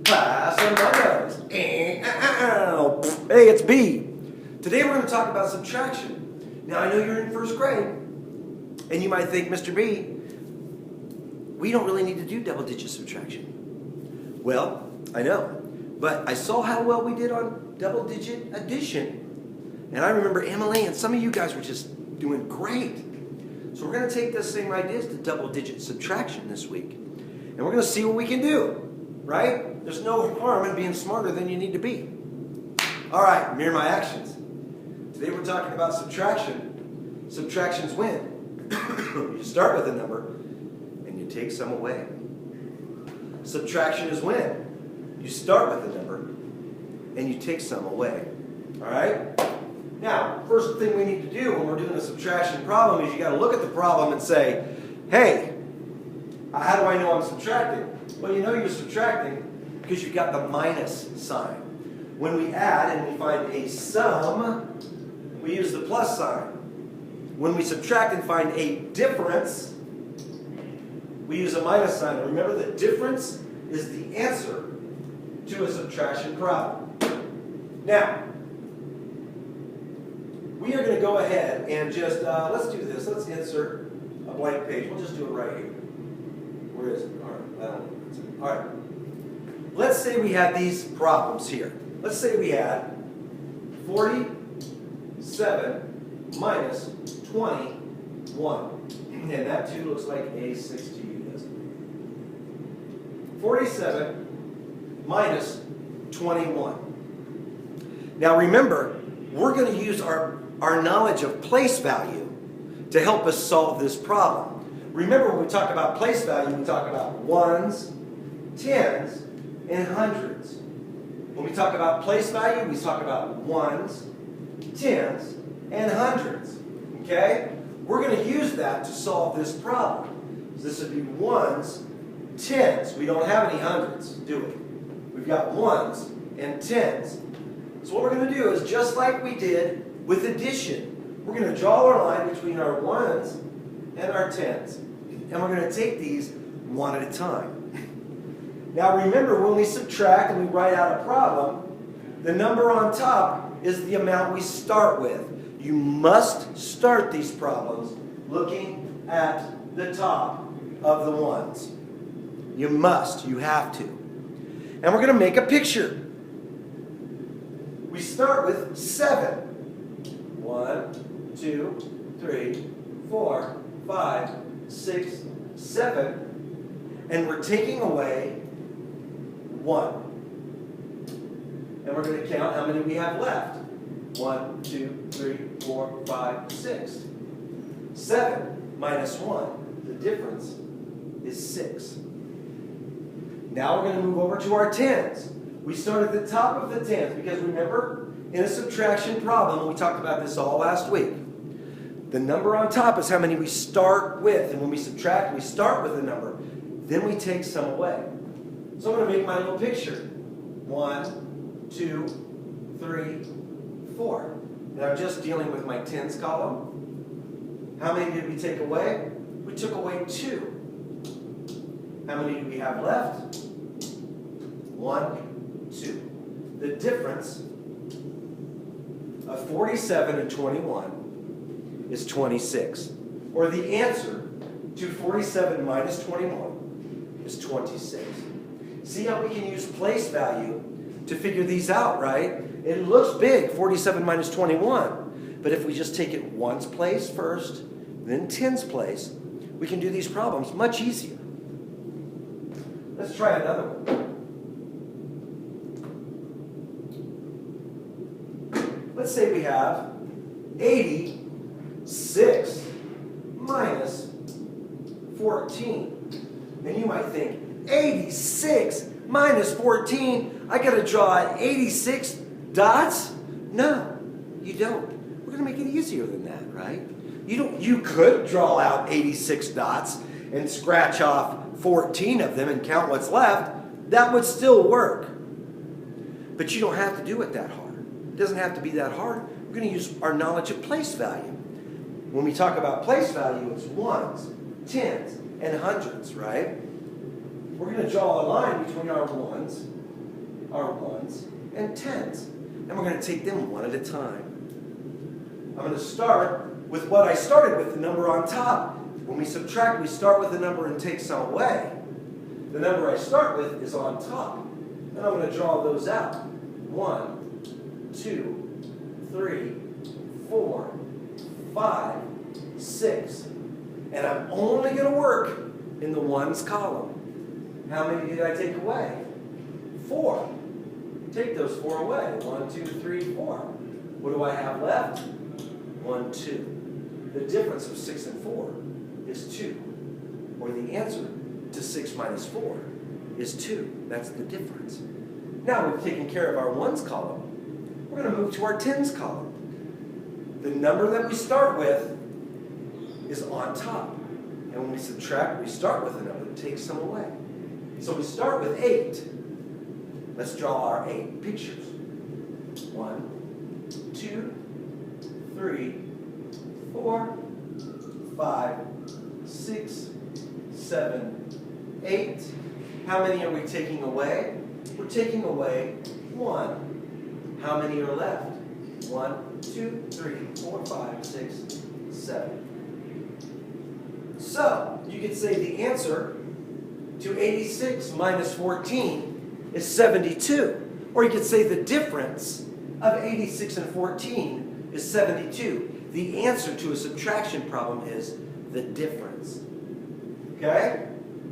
Class of Muggos. Hey, it's B. Today we're going to talk about subtraction. Now, I know you're in first grade, and you might think, Mr. B, we don't really need to do double-digit subtraction. Well, I know, but I saw how well we did on double-digit addition. And I remember Emily and some of you guys were just doing great. So we're going to take those same ideas to double-digit subtraction this week. And we're going to see what we can do, right? There's no harm in being smarter than you need to be. All right, mirror my actions. Today we're talking about subtraction. Subtractions win. You start with a number and you take some away. Subtraction is when you start with a number and you take some away. All right? Now, first thing we need to do when we're doing a subtraction problem is you got to look at the problem and say, hey, how do I know I'm subtracting? Well, you know you're subtracting because you've got the minus sign. When we add and we find a sum, we use the plus sign. When we subtract and find a difference, we use a minus sign. Remember, the difference is the answer to a subtraction problem. Now, we are going to go ahead and just, let's do this. Let's insert a blank page. We'll just do it right here. Where is it? All right. I don't know. All right. Let's say we had these problems here. Let's say we had 47 minus 21. And that too looks like a 6 to you, doesn't it? 47 minus 21. Now remember, we're going to use our knowledge of place value to help us solve this problem. Remember, when we talk about place value, we talk about ones, tens, and hundreds. When we talk about place value, we talk about ones, tens, and hundreds. Okay? We're going to use that to solve this problem. So this would be ones, tens. We don't have any hundreds, do we? We've got ones and tens. So what we're going to do is just like we did with addition, we're going to draw our line between our ones and our tens. And we're going to take these one at a time. Now remember, when we subtract and we write out a problem, the number on top is the amount we start with. You must start these problems looking at the top of the ones. You must. You have to. And we're going to make a picture. We start with 7. 1, 2, 3, 4, 5, 6, 7. And we're taking away 1. And we're going to count how many we have left. 1, 2, 3, 4, 5, 6. 7 minus 1. The difference is 6. Now we're going to move over to our tens. We start at the top of the tens because remember, in a subtraction problem, we talked about this all last week. The number on top is how many we start with. And when we subtract, we start with a number. Then we take some away. So I'm going to make my little picture. 1, 2, 3, 4. And I'm just dealing with my tens column. How many did we take away? We took away 2. How many do we have left? 1, 2. The difference of 47 and 21 is 26. Or the answer to 47 minus 21 is 26. See how we can use place value to figure these out, right? It looks big, 47 minus 21. But if we just take it ones place first, then tens place, we can do these problems much easier. Let's try another one. Let's say we have 86 minus 14. And you might think, 86 minus 14, I got to draw 86 dots? No, you don't. We're going to make it easier than that, right? You could draw out 86 dots and scratch off 14 of them and count what's left. That would still work. But you don't have to do it that hard. It doesn't have to be that hard. We're going to use our knowledge of place value. When we talk about place value, it's ones, tens, and hundreds, right? We're going to draw a line between our ones our 1s and 10s. And we're going to take them one at a time. I'm going to start with what I started with, the number on top. When we subtract, we start with the number and take some away. The number I start with is on top. And I'm going to draw those out. 1, 2, 3, 4, 5, 6. And I'm only going to work in the 1s column. How many did I take away? 4. Take those 4 away. 1, 2, 3, 4. What do I have left? 1, 2. The difference of 6 and 4 is 2. Or the answer to 6 minus 4 is 2. That's the difference. Now we've taken care of our 1s column. We're going to move to our 10s column. The number that we start with is on top. And when we subtract, we start with a number that takes some away. So we start with 8. Let's draw our 8 pictures. 1, 2, 3, 4, 5, 6, 7, 8. How many are we taking away? We're taking away 1. How many are left? 1, 2, 3, 4, 5, 6, 7. So, you could say the answer to 86 minus 14 is 72. Or you could say the difference of 86 and 14 is 72. The answer to a subtraction problem is the difference. Okay?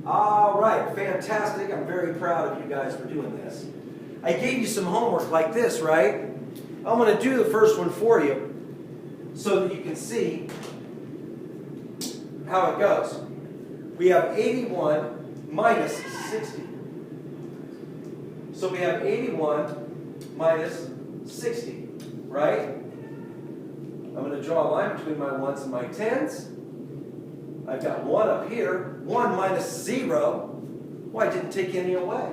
All right, fantastic. I'm very proud of you guys for doing this. I gave you some homework like this, right? I'm going to do the first one for you so that you can see how it goes. We have 81 minus 60. So we have 81 minus 60, right? I'm going to draw a line between my 1s and my 10s. I've got 1 up here. 1 minus 0. Well, I didn't take any away.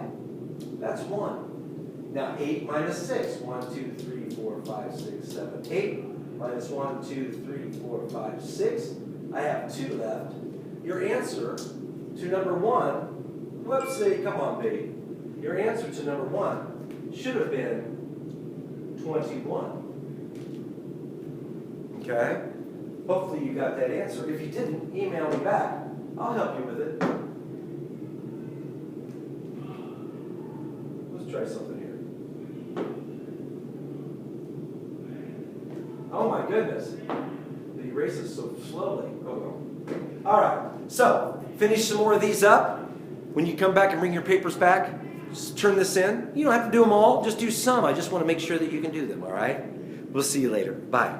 That's 1. Now 8 minus 6. 1, 2, 3, 4, 5, 6, 7, 8. Minus 1, 2, 3, 4, 5, 6. I have 2 left. Your answer to number 1, whoops, come on, baby. Your answer to number 1 should have been 21. Okay? Hopefully you got that answer. If you didn't, email me back. I'll help you with it. Let's try something here. Oh my goodness. The erases so slowly. Oh well. All right. So, finish some more of these up. When you come back and bring your papers back, just turn this in. You don't have to do them all. Just do some. I just want to make sure that you can do them, all right? We'll see you later. Bye.